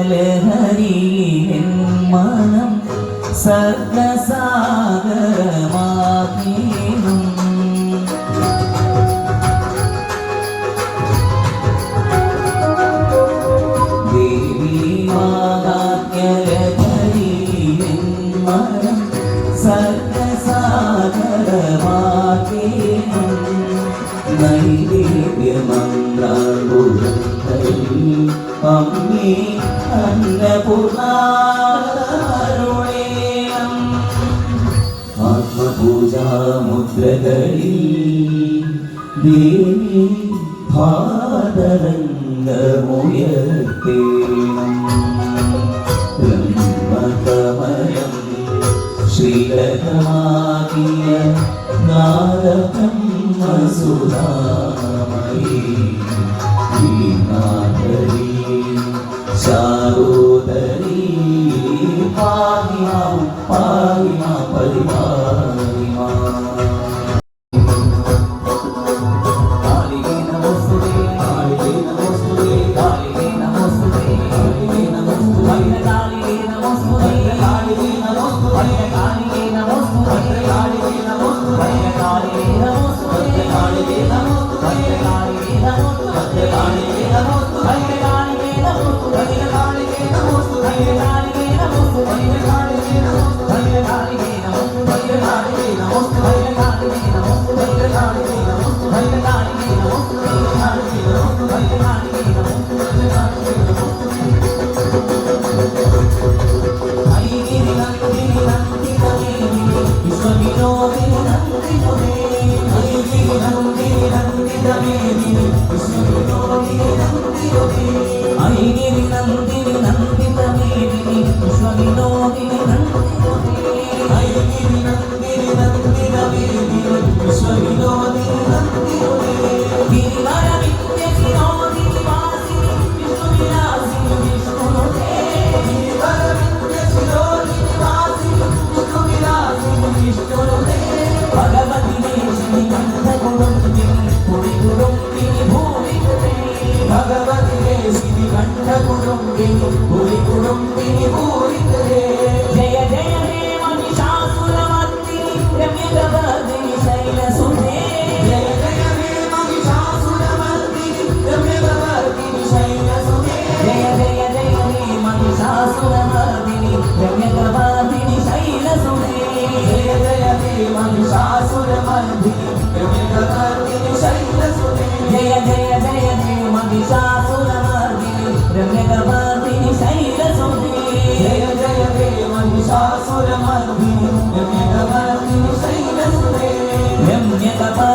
ലഹരിയിൻ മനം സർഗസാഗരമാകീനും ദേവീമാകാജ്ഞലഹരിയിൻ മനം സർഗസാഗരമാകീനും നൈവേദ്യമന്ത്രാകുലങ്ങളിൽ അമ്മേ അന്നപൂർണാരുളേണം ആത്മപൂജാമുദ്രകളിൽ ദേവി ഭാതരംഗമുയർത്തേണം ബ്രഹ്മകമലം ശ്രീലകമാകിയ നാരബ്രഹ്മസുധാമയീ ശാരോദരീ പാഹിമാം പാഹിമാ പരിപാഹിമാ കാളികേ നമോസ്തുതേ കാളികേ നമോസ്തുതേ കാളികേ നമോസ്തുതേ കാളികേ നമോസ്തുതേ കാളികേ നമോസ്തുതേ കാളികേ നമോസ്തുതേ കാളികേ നമോസ്തുതേ കാളികേ നമോസ്തുതേ കാളികേ നമോസ്തുതേ കാളികേ നമോസ്തുതേ കാളികേ നമോസ്തുതേ കാളികേ നമോസ്തുതേ జయ జయ హే మహిషాసురమర్దిని రమ్యగవర్ధిని శైలసుతే జయ జయ హే మహిషాసురమర్దిని రమ్యగవర్ధిని శైలసుతే జయ జయ జయ హే మహిషాసురమర్దిని రమ్యగవర్ధిని శైలసుతే జయ జయ హే మహిషాసురమర్దిని రమ్యగవర్ధిని శైలసుతే జయ జయ జయ హే మహిషాసురమర్దిని రమ్యగవర్ధిని శైలసుతే జయ జయ హే మహిషాసురమర్దిని రమ్యగవర్ధిని శైలసుతే రమ్యగవర్ధిని